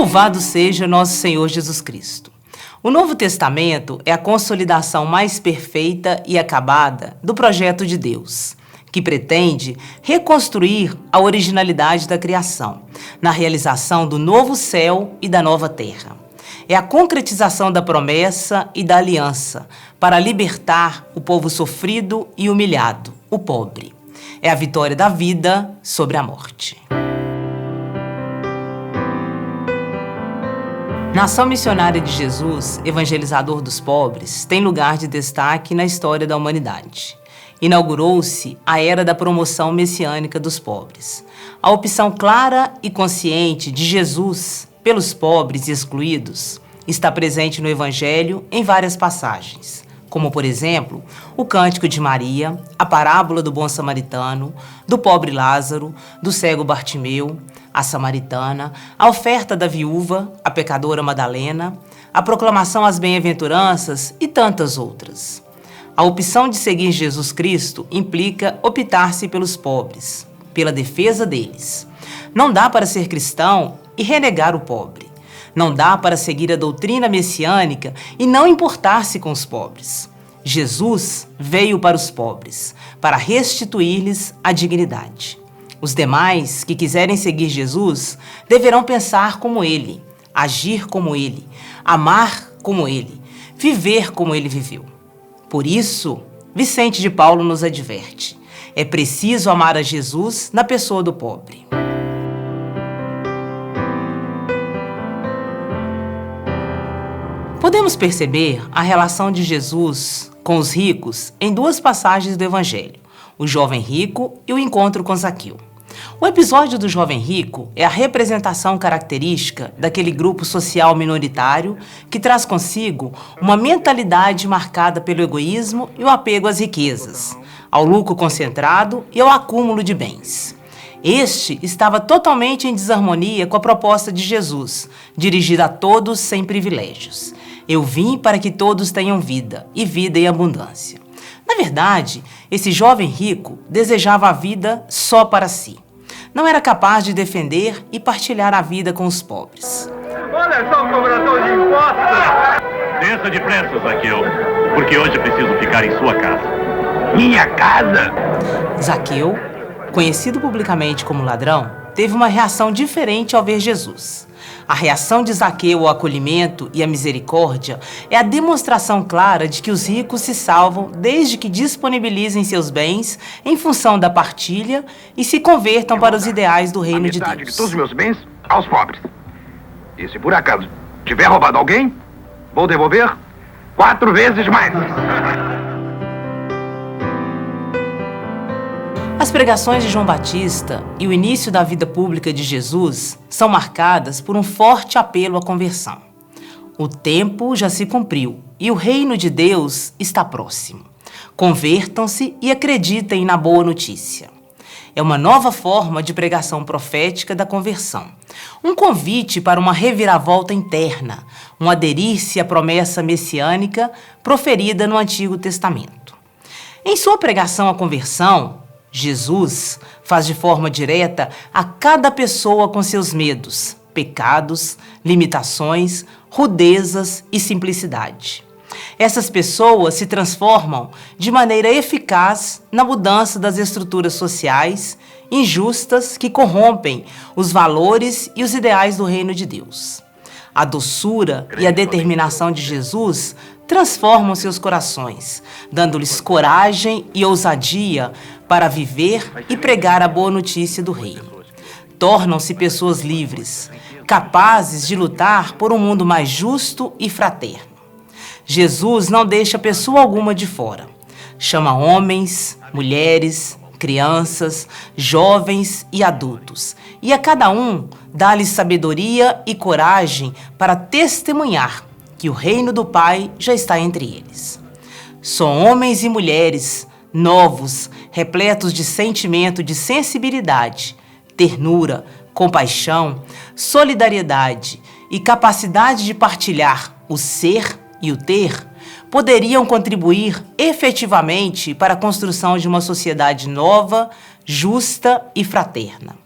Louvado seja nosso Senhor Jesus Cristo. O Novo Testamento é a consolidação mais perfeita e acabada do projeto de Deus, que pretende reconstruir a originalidade da criação, na realização do novo céu e da nova terra. É a concretização da promessa e da aliança para libertar o povo sofrido e humilhado, o pobre. É a vitória da vida sobre a morte. Na ação missionária de Jesus, evangelizador dos pobres, tem lugar de destaque na história da humanidade. Inaugurou-se a era da promoção messiânica dos pobres. A opção clara e consciente de Jesus pelos pobres e excluídos está presente no Evangelho em várias passagens, como, por exemplo, o Cântico de Maria, a parábola do bom samaritano, do pobre Lázaro, do cego Bartimeu, a samaritana, a oferta da viúva, a pecadora Madalena, a proclamação às bem-aventuranças e tantas outras. A opção de seguir Jesus Cristo implica optar-se pelos pobres, pela defesa deles. Não dá para ser cristão e renegar o pobre. Não dá para seguir a doutrina messiânica e não importar-se com os pobres. Jesus veio para os pobres, para restituir-lhes a dignidade. Os demais que quiserem seguir Jesus deverão pensar como ele, agir como ele, amar como ele, viver como ele viveu. Por isso, Vicente de Paulo nos adverte: é preciso amar a Jesus na pessoa do pobre. Podemos perceber a relação de Jesus com os ricos em duas passagens do Evangelho, o jovem rico e o encontro com Zaqueu. O episódio do jovem rico é a representação característica daquele grupo social minoritário que traz consigo uma mentalidade marcada pelo egoísmo e o apego às riquezas, ao lucro concentrado e ao acúmulo de bens. Este estava totalmente em desarmonia com a proposta de Jesus, dirigida a todos sem privilégios. Eu vim para que todos tenham vida, e vida em abundância. Na verdade, esse jovem rico desejava a vida só para si. Não era capaz de defender e partilhar a vida com os pobres. Olha só o cobrador de impostos! Desça depressa, Zaqueu, porque hoje preciso ficar em sua casa. Minha casa? Zaqueu, conhecido publicamente como ladrão, teve uma reação diferente ao ver Jesus. A reação de Zaqueu ao acolhimento e à misericórdia é a demonstração clara de que os ricos se salvam desde que disponibilizem seus bens em função da partilha e se convertam para os ideais do reino de Deus. De todos os meus bens aos pobres. E se por acaso tiver roubado alguém, vou devolver 4 vezes mais. As pregações de João Batista e o início da vida pública de Jesus são marcadas por um forte apelo à conversão. O tempo já se cumpriu e o reino de Deus está próximo. Convertam-se e acreditem na boa notícia. É uma nova forma de pregação profética da conversão. Um convite para uma reviravolta interna, um aderir-se à promessa messiânica proferida no Antigo Testamento. Em sua pregação à conversão, Jesus faz de forma direta a cada pessoa com seus medos, pecados, limitações, rudezas e simplicidade. Essas pessoas se transformam de maneira eficaz na mudança das estruturas sociais injustas que corrompem os valores e os ideais do reino de Deus. A doçura e a determinação de Jesus transformam seus corações, dando-lhes coragem e ousadia para viver e pregar a boa notícia do reino. Tornam-se pessoas livres, capazes de lutar por um mundo mais justo e fraterno. Jesus não deixa pessoa alguma de fora. Chama homens, mulheres, crianças, jovens e adultos, e a cada um dá-lhes sabedoria e coragem para testemunhar que o reino do Pai já está entre eles. São homens e mulheres novos, repletos de sentimento de sensibilidade, ternura, compaixão, solidariedade e capacidade de partilhar o ser e o ter, poderiam contribuir efetivamente para a construção de uma sociedade nova, justa e fraterna.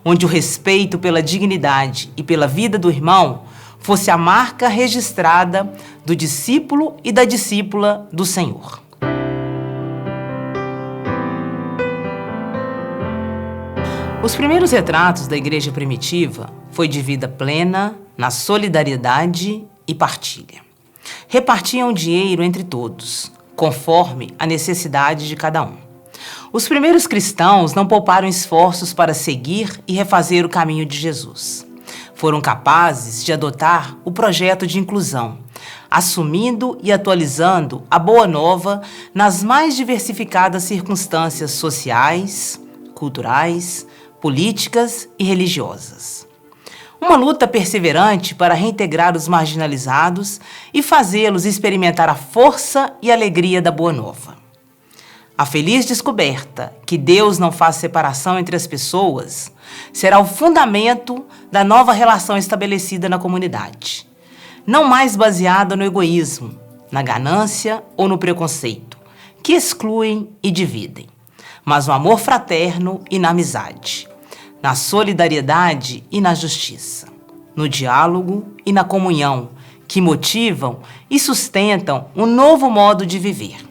onde o respeito pela dignidade e pela vida do irmão fosse a marca registrada do discípulo e da discípula do Senhor. Os primeiros retratos da igreja primitiva foi de vida plena, na solidariedade e partilha. Repartiam o dinheiro entre todos, conforme a necessidade de cada um. Os primeiros cristãos não pouparam esforços para seguir e refazer o caminho de Jesus. Foram capazes de adotar o projeto de inclusão, assumindo e atualizando a Boa Nova nas mais diversificadas circunstâncias sociais, culturais, políticas e religiosas. Uma luta perseverante para reintegrar os marginalizados e fazê-los experimentar a força e alegria da Boa Nova. A feliz descoberta que Deus não faz separação entre as pessoas será o fundamento da nova relação estabelecida na comunidade, não mais baseada no egoísmo, na ganância ou no preconceito, que excluem e dividem, mas no amor fraterno e na amizade, na solidariedade e na justiça, no diálogo e na comunhão, que motivam e sustentam um novo modo de viver.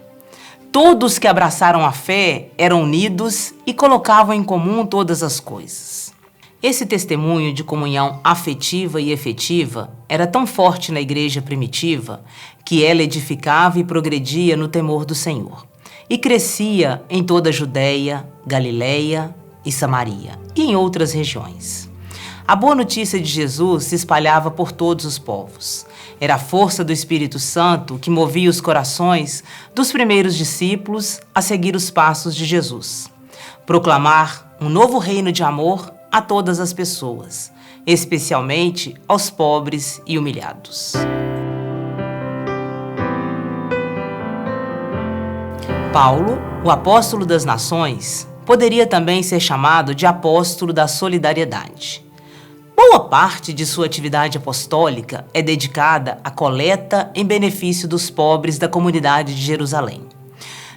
Todos que abraçaram a fé eram unidos e colocavam em comum todas as coisas. Esse testemunho de comunhão afetiva e efetiva era tão forte na igreja primitiva que ela edificava e progredia no temor do Senhor e crescia em toda a Judéia, Galileia e Samaria e em outras regiões. A boa notícia de Jesus se espalhava por todos os povos. Era a força do Espírito Santo que movia os corações dos primeiros discípulos a seguir os passos de Jesus. Proclamar um novo reino de amor a todas as pessoas, especialmente aos pobres e humilhados. Paulo, o apóstolo das nações, poderia também ser chamado de apóstolo da solidariedade. Boa parte de sua atividade apostólica é dedicada à coleta em benefício dos pobres da comunidade de Jerusalém.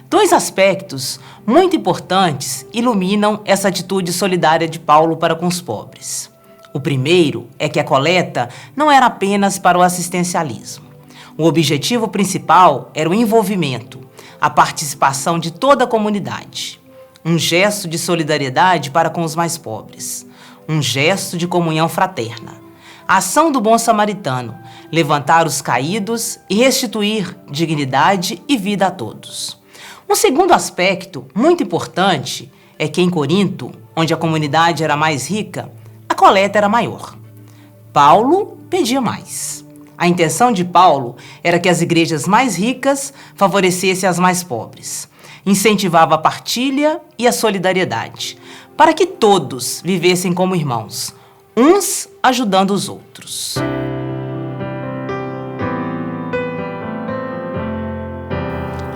Dois aspectos muito importantes iluminam essa atitude solidária de Paulo para com os pobres. O primeiro é que a coleta não era apenas para o assistencialismo. O objetivo principal era o envolvimento, a participação de toda a comunidade. Um gesto de solidariedade para com os mais pobres. Um gesto de comunhão fraterna. A ação do bom samaritano, levantar os caídos e restituir dignidade e vida a todos. Um segundo aspecto muito importante é que em Corinto, onde a comunidade era mais rica, a coleta era maior. Paulo pedia mais. A intenção de Paulo era que as igrejas mais ricas favorecessem as mais pobres. Incentivava a partilha e a solidariedade, para que todos vivessem como irmãos, uns ajudando os outros.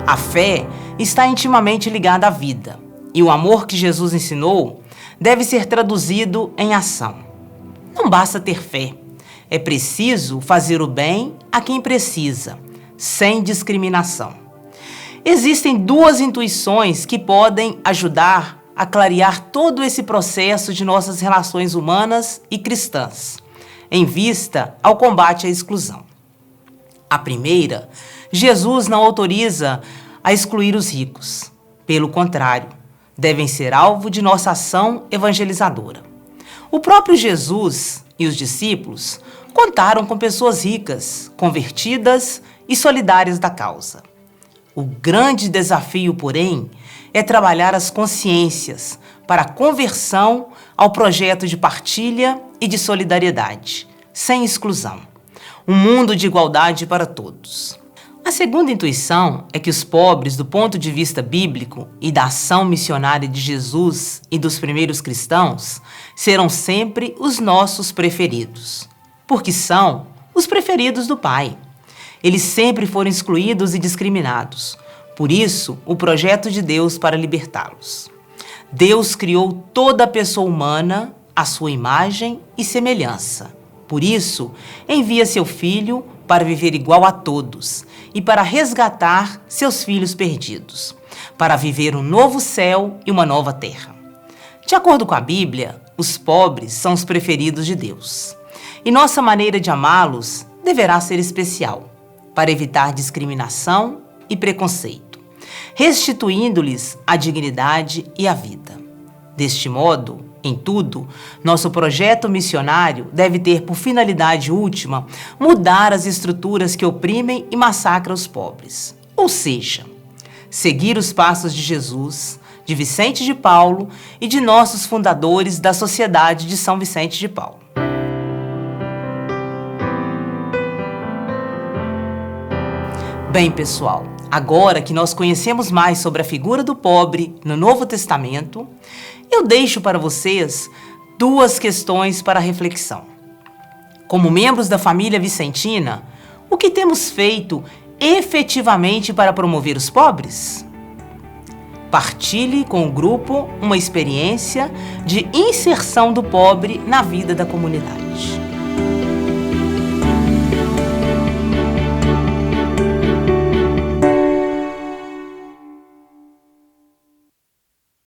A fé está intimamente ligada à vida, e o amor que Jesus ensinou deve ser traduzido em ação. Não basta ter fé, é preciso fazer o bem a quem precisa, sem discriminação. Existem duas intuições que podem ajudar a clarear todo esse processo de nossas relações humanas e cristãs, em vista ao combate à exclusão. A primeira, Jesus não autoriza a excluir os ricos. Pelo contrário, devem ser alvo de nossa ação evangelizadora. O próprio Jesus e os discípulos contaram com pessoas ricas, convertidas e solidárias da causa. O grande desafio, porém, é trabalhar as consciências para a conversão ao projeto de partilha e de solidariedade, sem exclusão. Um mundo de igualdade para todos. A segunda intuição é que os pobres, do ponto de vista bíblico e da ação missionária de Jesus e dos primeiros cristãos, serão sempre os nossos preferidos, porque são os preferidos do Pai. Eles sempre foram excluídos e discriminados. Por isso, o projeto de Deus para libertá-los. Deus criou toda a pessoa humana à sua imagem e semelhança. Por isso, envia seu Filho para viver igual a todos e para resgatar seus filhos perdidos, para viver um novo céu e uma nova terra. De acordo com a Bíblia, os pobres são os preferidos de Deus. E nossa maneira de amá-los deverá ser especial, para evitar discriminação e preconceito, restituindo-lhes a dignidade e a vida. Deste modo, em tudo, nosso projeto missionário deve ter por finalidade última mudar as estruturas que oprimem e massacram os pobres. Ou seja, seguir os passos de Jesus, de Vicente de Paulo e de nossos fundadores da Sociedade de São Vicente de Paulo. Bem, pessoal, agora que nós conhecemos mais sobre a figura do pobre no Novo Testamento, eu deixo para vocês 2 questões para reflexão. Como membros da família vicentina, o que temos feito efetivamente para promover os pobres? Partilhe com o grupo uma experiência de inserção do pobre na vida da comunidade.